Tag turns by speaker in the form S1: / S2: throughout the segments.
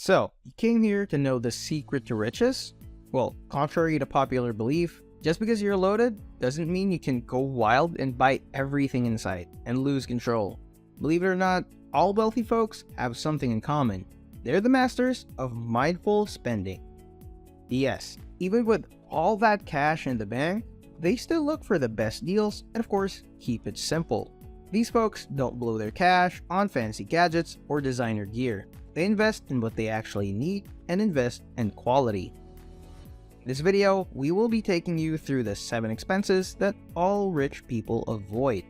S1: So, you came here to know the secret to riches? Well, contrary to popular belief, just because you're loaded doesn't mean you can go wild and buy everything in sight and lose control. Believe it or not, all wealthy folks have something in common. They're the masters of mindful spending. Yes, even with all that cash in the bank, they still look for the best deals and of course, keep it simple. These folks don't blow their cash on fancy gadgets or designer gear. They invest in what they actually need and invest in quality. In this video, we will be taking you through the 7 expenses that all rich people avoid.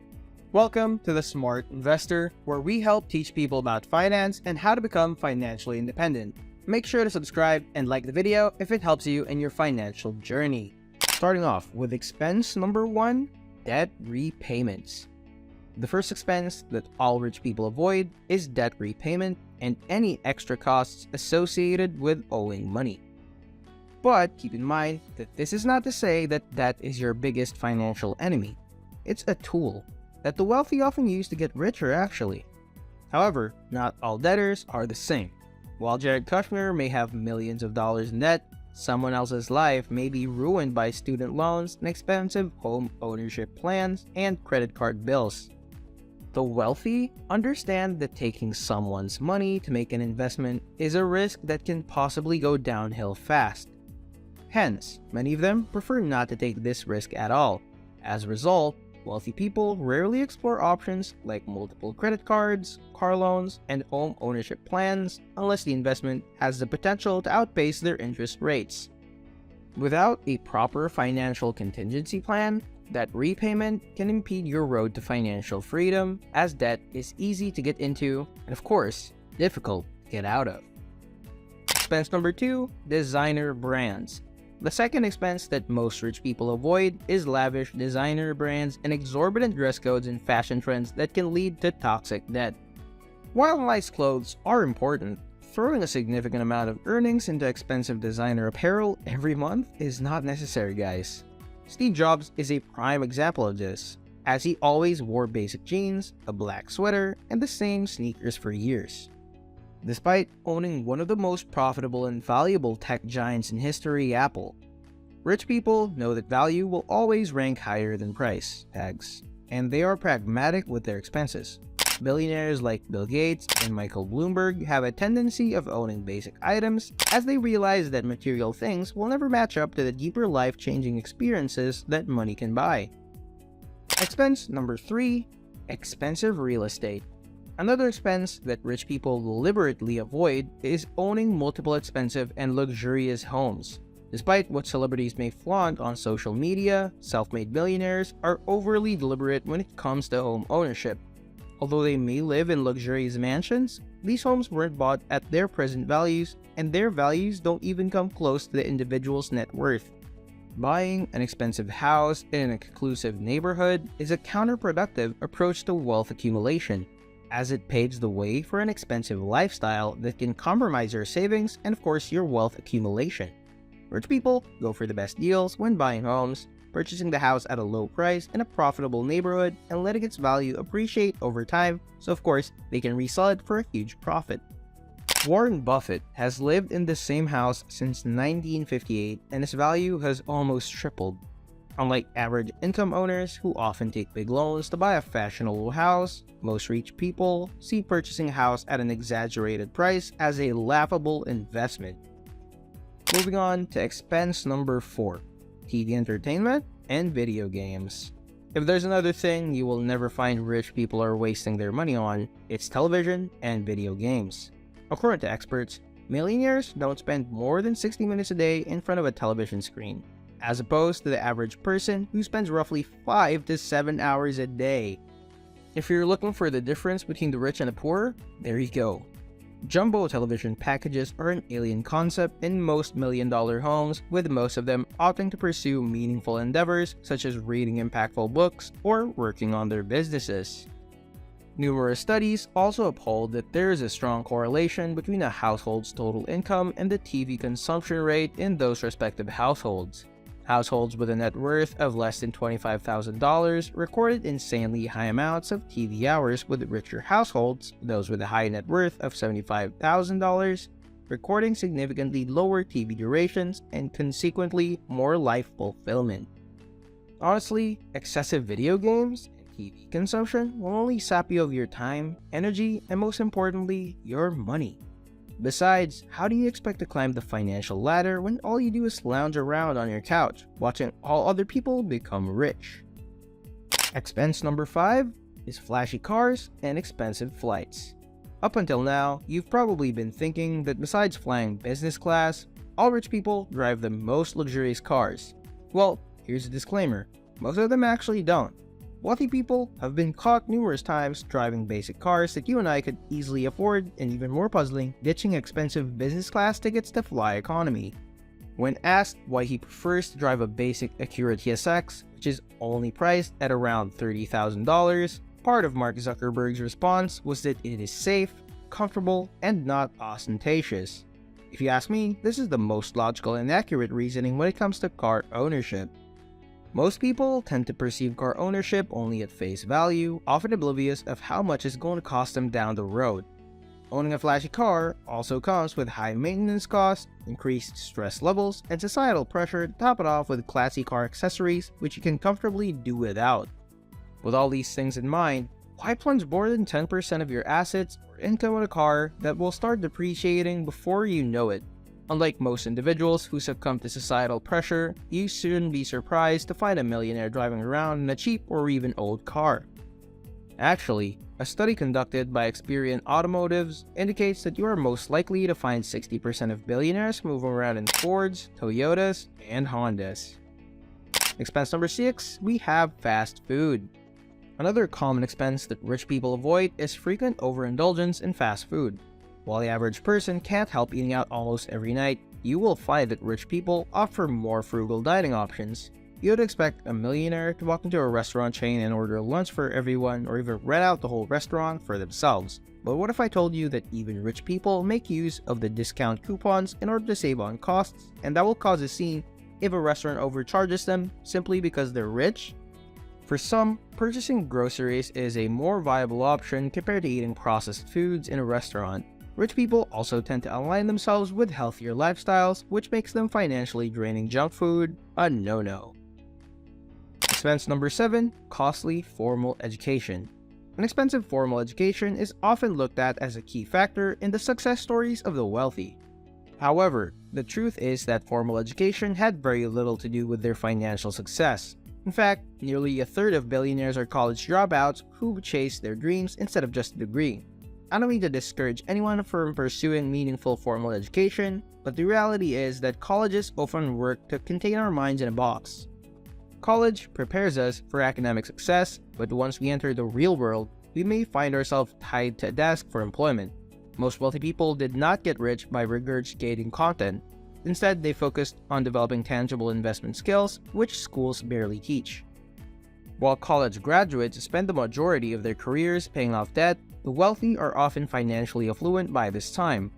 S1: Welcome to The Smart Investor, where we help teach people about finance and how to become financially independent. Make sure to subscribe and like the video if it helps you in your financial journey. Starting off with expense number 1, debt repayments. The first expense that all rich people avoid is debt repayment and any extra costs associated with owing money. But keep in mind that this is not to say that debt is your biggest financial enemy. It's a tool that the wealthy often use to get richer actually. However, not all debtors are the same. While Jared Kushner may have millions of dollars in debt, someone else's life may be ruined by student loans and expensive home ownership plans and credit card bills. The wealthy understand that taking someone's money to make an investment is a risk that can possibly go downhill fast. Hence, many of them prefer not to take this risk at all. As a result, wealthy people rarely explore options like multiple credit cards, car loans, and home ownership plans unless the investment has the potential to outpace their interest rates. Without a proper financial contingency plan, debt repayment can impede your road to financial freedom, as debt is easy to get into and of course, difficult to get out of. Expense number 2, designer brands. The second expense that most rich people avoid is lavish designer brands and exorbitant dress codes and fashion trends that can lead to toxic debt. While nice clothes are important, throwing a significant amount of earnings into expensive designer apparel every month is not necessary, guys. Steve Jobs is a prime example of this, as he always wore basic jeans, a black sweater, and the same sneakers for years. Despite owning one of the most profitable and valuable tech giants in history, Apple, rich people know that value will always rank higher than price tags, and they are pragmatic with their expenses. Billionaires like Bill Gates and Michael Bloomberg have a tendency of owning basic items as they realize that material things will never match up to the deeper life-changing experiences that money can buy. Expense number 3, expensive real estate. Another expense that rich people deliberately avoid is owning multiple expensive and luxurious homes. Despite what celebrities may flaunt on social media, self-made millionaires are overly deliberate when it comes to home ownership. Although they may live in luxurious mansions, these homes weren't bought at their present values, and their values don't even come close to the individual's net worth. Buying an expensive house in an exclusive neighborhood is a counterproductive approach to wealth accumulation, as it paves the way for an expensive lifestyle that can compromise your savings and of course your wealth accumulation. Rich people go for the best deals when buying homes, purchasing the house at a low price in a profitable neighborhood and letting its value appreciate over time, so of course they can resell it for a huge profit. Warren Buffett has lived in the same house since 1958 and its value has almost tripled. Unlike average income owners who often take big loans to buy a fashionable house, most rich people see purchasing a house at an exaggerated price as a laughable investment. Moving on to expense number 4, TV entertainment and video games. If there's another thing you will never find rich people are wasting their money on, it's television and video games. According to experts, millionaires don't spend more than 60 minutes a day in front of a television screen, as opposed to the average person who spends roughly 5 to 7 hours a day. If you're looking for the difference between the rich and the poor, there you go. Jumbo television packages are an alien concept in most million-dollar homes, with most of them opting to pursue meaningful endeavors such as reading impactful books or working on their businesses. Numerous studies also uphold that there is a strong correlation between a household's total income and the TV consumption rate in those respective households. Households with a net worth of less than $25,000 recorded insanely high amounts of TV hours, with richer households, those with a high net worth of $75,000, recording significantly lower TV durations and consequently more life fulfillment. Honestly, excessive video games and TV consumption will only sap you of your time, energy, and most importantly, your money. Besides, how do you expect to climb the financial ladder when all you do is lounge around on your couch, watching all other people become rich? Expense number 5 is flashy cars and expensive flights. Up until now, you've probably been thinking that besides flying business class, all rich people drive the most luxurious cars. Well, here's a disclaimer, most of them actually don't. Wealthy people have been caught numerous times driving basic cars that you and I could easily afford, and even more puzzling, ditching expensive business class tickets to fly economy. When asked why he prefers to drive a basic Acura TSX, which is only priced at around $30,000, part of Mark Zuckerberg's response was that it is safe, comfortable, and not ostentatious. If you ask me, this is the most logical and accurate reasoning when it comes to car ownership. Most people tend to perceive car ownership only at face value, often oblivious of how much it's going to cost them down the road. Owning a flashy car also comes with high maintenance costs, increased stress levels, and societal pressure to top it off with classy car accessories which you can comfortably do without. With all these things in mind, why plunge more than 10% of your assets or income in a car that will start depreciating before you know it? Unlike most individuals who succumb to societal pressure, you shouldn't be surprised to find a millionaire driving around in a cheap or even old car. Actually, a study conducted by Experian Automotives indicates that you are most likely to find 60% of billionaires moving around in Fords, Toyotas, and Hondas. Expense number 6, we have fast food. Another common expense that rich people avoid is frequent overindulgence in fast food. While the average person can't help eating out almost every night, you will find that rich people offer more frugal dining options. You would expect a millionaire to walk into a restaurant chain and order lunch for everyone or even rent out the whole restaurant for themselves. But what if I told you that even rich people make use of the discount coupons in order to save on costs, and that will cause a scene if a restaurant overcharges them simply because they're rich? For some, purchasing groceries is a more viable option compared to eating processed foods in a restaurant. Rich people also tend to align themselves with healthier lifestyles, which makes them financially draining junk food a no-no. Expense number 7, costly formal education. An expensive formal education is often looked at as a key factor in the success stories of the wealthy. However, the truth is that formal education had very little to do with their financial success. In fact, nearly a third of billionaires are college dropouts who chase their dreams instead of just a degree. I don't mean to discourage anyone from pursuing meaningful formal education, but the reality is that colleges often work to contain our minds in a box. College prepares us for academic success, but once we enter the real world, we may find ourselves tied to a desk for employment. Most wealthy people did not get rich by regurgitating content. Instead, they focused on developing tangible investment skills, which schools barely teach. While college graduates spend the majority of their careers paying off debt, the wealthy are often financially affluent by this time.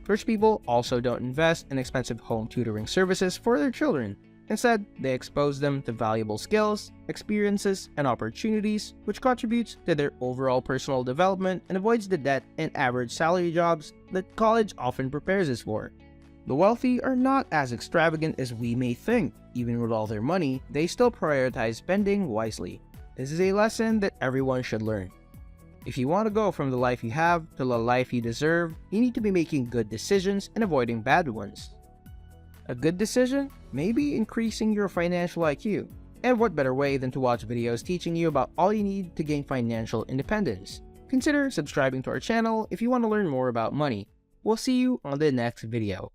S1: Rich people also don't invest in expensive home tutoring services for their children. Instead, they expose them to valuable skills, experiences, and opportunities, which contributes to their overall personal development and avoids the debt and average salary jobs that college often prepares us for. The wealthy are not as extravagant as we may think. Even with all their money, they still prioritize spending wisely. This is a lesson that everyone should learn. If you want to go from the life you have to the life you deserve, you need to be making good decisions and avoiding bad ones. A good decision may be increasing your financial IQ. And what better way than to watch videos teaching you about all you need to gain financial independence? Consider subscribing to our channel if you want to learn more about money. We'll see you on the next video.